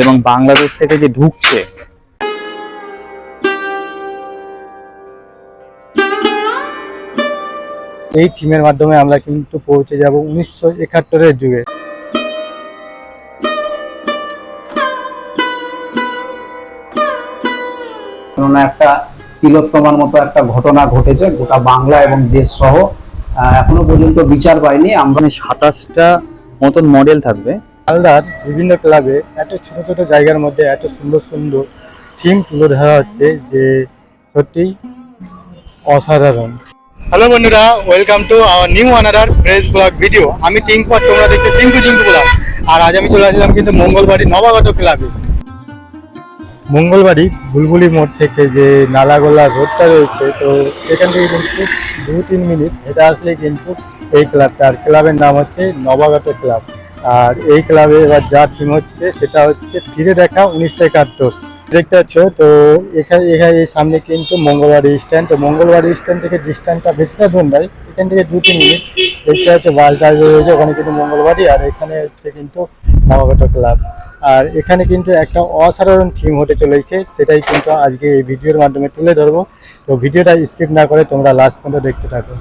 এবং বাংলাদেশ থেকে যে ঢুকছে, এই থিমের মাধ্যমে আমরা কিন্তু পৌঁছে যাব 1971-এর যুগে। একটা তিলোত্তমার মতো একটা ঘটনা ঘটেছে গোটা বাংলা এবং দেশ সহ, এখনো পর্যন্ত বিচার পাইনি। আমরা 27টা মতন মডেল থাকবে। মালদার বিভিন্ন ক্লাবে এত ছোট ছোট জায়গার মধ্যে এত সুন্দর সুন্দর থিম তুলে ধরা হচ্ছে যে সত্যিই অসাধারণ। হ্যালো বন্ধুরা, welcome to our new another fresh blog video. আমি টিঙ্কু আর তোমরা দেখছো টিঙ্কু ব্লগ। আর আজ আমি চলে আসলাম কিন্তু মঙ্গলবাড়ি নবাগত ক্লাবে। মঙ্গলবাড়ি বুলবুলি মোড় থেকে যে নালাগোলা রোডটা রয়েছে, তো এখান থেকে কিন্তু 2-3 মিনিট হেঁটে আসলেই কিন্তু এই ক্লাবটা। আর ক্লাবের নাম হচ্ছে নবাগত ক্লাব। আর এই ক্লাবে এবার যা থিম হচ্ছে সেটা হচ্ছে ফিরে দেখা 1971। দেখতে পাচ্ছ তো এখানে এই সামনে কিন্তু মঙ্গলবাড়ি স্ট্যান্ড। তো মঙ্গলবাড়ি স্ট্যান্ড থেকে ডিস্ট্যান্সটা বেশিটা দূর নয়, এখান থেকে 2-3 মিনিট। দেখতে হচ্ছে বাসটা রয়েছে ওখানে কিন্তু মঙ্গলবাড়ি, আর এখানে হচ্ছে কিন্তু নবাগত ক্লাব। আর এখানে কিন্তু একটা অসাধারণ থিম হতে চলেছে, সেটাই কিন্তু আজকে এই ভিডিওর মাধ্যমে তুলে ধরবো। তো ভিডিওটা স্কিপ না করে তোমরা লাস্ট পর্যন্ত দেখতে থাকো।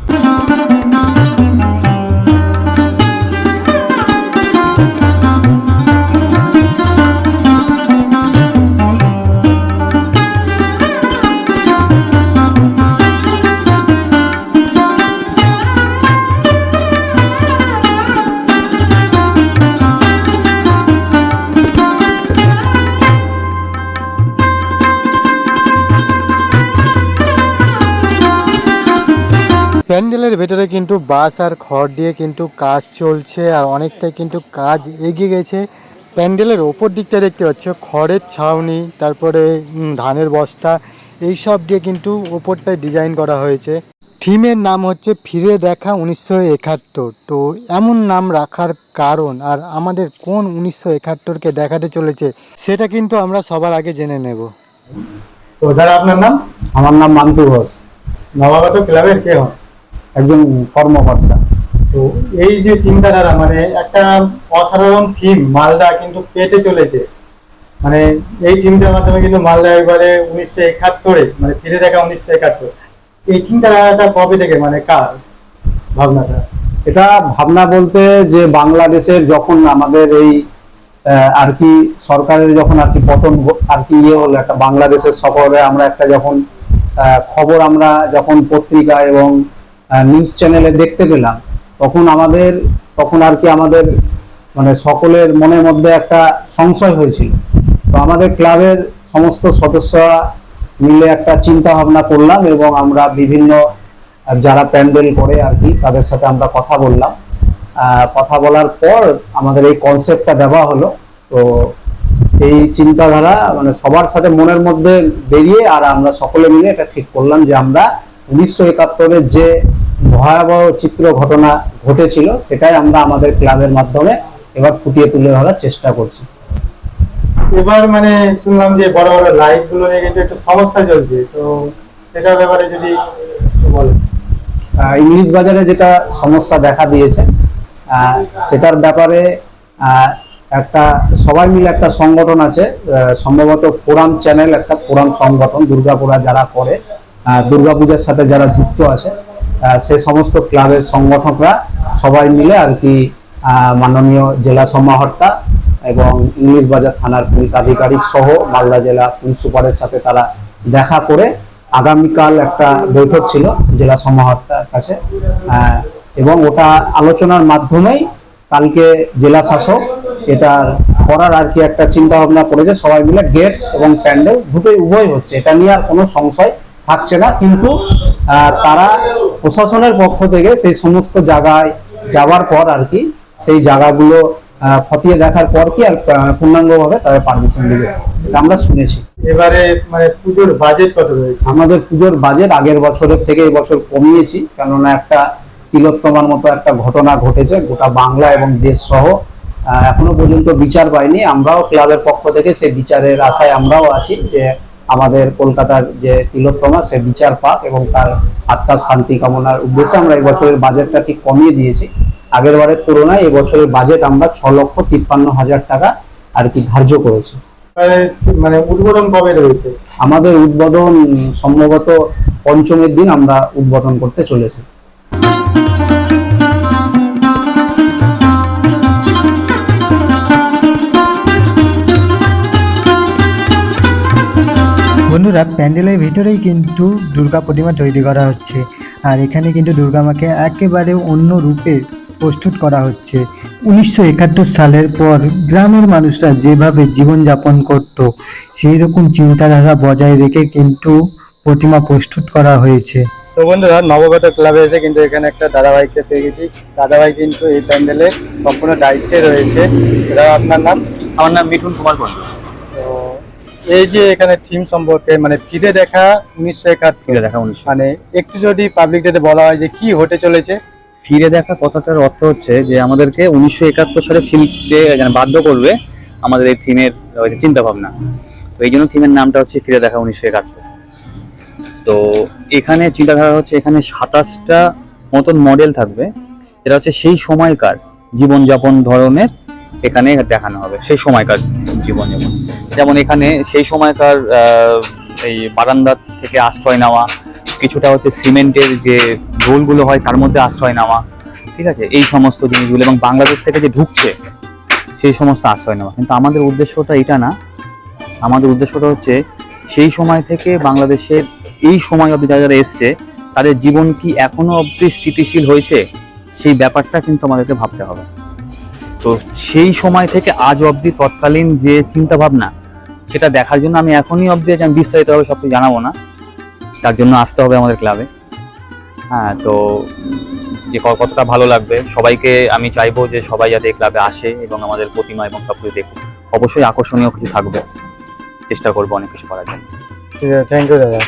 প্যান্ডেলের ভেতরে কিন্তু বাঁশ আর খড় দিয়ে কিন্তু কাজ চলছে, আর অনেকটাই কিন্তু কাজ এগিয়ে গেছে। প্যান্ডেলের ওপর দিকটা দেখতে পাচ্ছ খড়ের ছাউনি, তারপরে ধানের বস্তা, এই সব দিয়ে কিন্তু ওপরটায় ডিজাইন করা হয়েছে। থিমের নাম হচ্ছে ফিরে দেখা 1971। তো এমন নাম রাখার কারণ আর আমাদের কোন 1971কে দেখাতে চলেছে সেটা কিন্তু আমরা সবার আগে জেনে নেব। তো দাদা, আপনার নাম? আমার নাম মান্তু ঘোষ, নবাগত ক্লাবের কে হন? একজন কর্মকর্তা। তো এই যে চিন্তাধারা, মানে একটা অসাধারণ থিম মালদা কিন্তু পেতে চলেছে। মানে এই থিমটার মাধ্যমে কিন্তু মালদা এবারে 1971-এ মানে ফিরে দেখা 1971, এই চিন্তাধারাটা কবে থেকে, মানে কার ভাবনাটা? এটা ভাবনা বলতে যে বাংলাদেশের যখন আমাদের এই আর কি সরকারের যখন আর কি পতন আর কি হলো, একটা বাংলাদেশের সফরে আমরা একটা যখন খবর আমরা যখন পত্রিকা এবং নিউজ চ্যানেলে দেখতে পেলাম, তখন আর কি আমাদের মানে সকলের মনের মধ্যে একটা সংশয় হয়েছিল। তো আমাদের ক্লাবের সমস্ত সদস্যরা মিলে একটা চিন্তা ভাবনা করলাম এবং আমরা বিভিন্ন যারা প্যান্ডেল করে আর কি তাদের সাথে আমরা কথা বললাম। কথা বলার পর আমাদের এই কনসেপ্টটা দেওয়া হলো। তো এই চিন্তাধারা মানে সবার সাথে মনের মধ্যে বেরিয়ে আর আমরা সকলে মিলে এটা ঠিক করলাম যে আমরা 1971-এর যে ভয়াবহ চিত্র ঘটনা ঘটেছিল সেটাই আমরা আমাদের ক্লাবের মাধ্যমে এবার ফুটিয়ে তুলে ধরার চেষ্টা করছি। এবার মানে শুনলাম যে বড় বড় লাইট গুলো নিয়ে কিন্তু একটু সমস্যা চলছে, তো সেটার ব্যাপারে যদি একটু বলেন। ইংলিশ বাজারে যেটা সমস্যা দেখা দিয়েছে সেটার ব্যাপারে একটা সবাই মিলে একটা সংগঠন আছে, সম্ভবত ফোরাম চ্যানেল, একটা ফোরাম সংগঠন দুর্গাপুরা যারা করে, দুর্গাপূজার সাথে যারা যুক্ত আছে, সে সমস্ত ক্লাবের সংগঠকরা সবাই মিলে আর কি মাননীয় জেলা সমাহর্তা এবং ইংলিশ বাজার থানার পুলিশ আধিকারিক সহ মালদা জেলা পুলিশ সুপারের সাথে তারা দেখা করে আগামীকাল একটা বৈঠক ছিল জেলা সমাহর্তার কাছে, এবং ওটা আলোচনার মাধ্যমেই কালকে জেলা শাসক এটার করার আর কি একটা চিন্তা ভাবনা করেছে। সবাই মিলে গেট এবং প্যান্ডেল দুটোই উভয় হচ্ছে, এটা নিয়ে আর কোনো সংশয় থাকছে না। কিন্তু তারা প্রশাসনের পক্ষ থেকে সেই সমস্ত জায়গায় যাওয়ার পর আর কি সেই জায়গাগুলো খতিয়ে দেখার পর কি আর পূর্ণাঙ্গভাবে তাদের পারমিশন দিবে, এটা আমরা শুনেছি। এবারে মানে পুজোর বাজেট কত রয়েছে? আমাদের পুজোর বাজেট আগের বছরের থেকে এই বছর কমিয়েছি, কেননা একটা তিলোত্তমার মতো একটা ঘটনা ঘটেছে গোটা বাংলা এবং দেশ সহ, এখনো পর্যন্ত বিচার পাইনি। আমরাও ক্লাবের পক্ষ থেকে সেই বিচারের আশায় আমরাও আছি যে আমাদের কলকাতার যে তিলোত্তমা সে বিচার পাক এবং তার আত্মার শান্তি কামনার উদ্দেশ্যে আমরা এই বছরের বাজেটটা ঠিক কমিয়ে দিয়েছি। আগের বারের তুলনায় এবছরের বাজেট আমরা 6,53,000 টাকা আর কি ধার্য করেছে। মানে উদ্বোধন কবে রয়েছে? আমাদের উদ্বোধন সম্ভবত পঞ্চমের দিন আমরা উদ্বোধন করতে চলেছি। বন্ধুরা, প্যান্ডেলের ভিতরেই কিন্তু দুর্গা প্রতিমা তৈরি করা হচ্ছে। আর এখানে কিন্তু দুর্গা মাকে একেবারে অন্য রূপে প্রস্তুত করা হচ্ছে। 1971 সালের পর গ্রামের মানুষরা যেভাবে জীবনযাপন করত সেই রকম চিন্তাধারা বজায় রেখে কিন্তু প্রতিমা প্রস্তুত করা হয়েছে। তো বন্ধুরা, নবগত ক্লাবে এসে কিন্তু এখানে একটা দাদাভাইকে পেয়ে গেছি। দাদাভাই কিন্তু এই প্যান্ডেলের সম্পূর্ণ দায়িত্বে রয়েছে। দাদা, আপনার নাম? আমার নাম মিঠুন কুমার পন্ডিত। তো এই যে এখানে থিম সম্পর্কে মানে ফিরে দেখা 1971, ফিরে দেখা 1900। মানে একটু যদি পাবলিক ডেতে বলা হয় যে কি হতে চলেছে। ফিরে দেখা কথাটার অর্থ হচ্ছে যে আমাদেরকে 1971 সালে ফিরতে বাধ্য করবে আমাদের এই থিমের চিন্তা ভাবনা। তো এই জন্য থিমের নামটা হচ্ছে ফিরে দেখা 1971। তো এখানে চিন্তাধারা হচ্ছে এখানে 27টা মতন মডেল থাকবে, এটা হচ্ছে সেই সময়কার জীবনযাপন ধরনের এখানে দেখানো হবে, সেই সময়কার জীবনযাপন। যেমন এখানে সেই সময়কার এই বারান্দা থেকে আশ্রয় নেওয়া, কিছুটা হচ্ছে সিমেন্টের যে রোলগুলো হয় তার মধ্যে আশ্রয় নেওয়া, ঠিক আছে, এই সমস্ত জিনিসগুলো, এবং বাংলাদেশ থেকে যে ঢুকছে সেই সমস্ত আশ্রয় নেওয়া। কিন্তু আমাদের উদ্দেশ্যটা এটা না, আমাদের উদ্দেশ্যটা হচ্ছে সেই সময় থেকে বাংলাদেশের এই সময় অবধি যারা যারা এসছে তাদের জীবন কি এখনো অবধি স্থিতিশীল হয়েছে, সেই ব্যাপারটা কিন্তু আমাদেরকে ভাবতে হবে। তো সেই সময় থেকে আজ অবধি তৎকালীন যে চিন্তা ভাবনা সেটা দেখার জন্য আমি এখনই অবধি আমি বিস্তারিতভাবে সব কিছু জানাবো না, তার জন্য আসতে হবে আমাদের ক্লাবে। হ্যাঁ, তো যে কতটা ভালো লাগবে সবাইকে আমি চাইবো যে সবাই যাতে এই ক্লাবে আসে এবং আমাদের প্রতিমা এবং সব কিছু দেখুক। অবশ্যই আকর্ষণীয় কিছু থাকবে, চেষ্টা করবো অনেক কিছু করার জন্য। ঠিক আছে, থ্যাংক ইউ দাদা।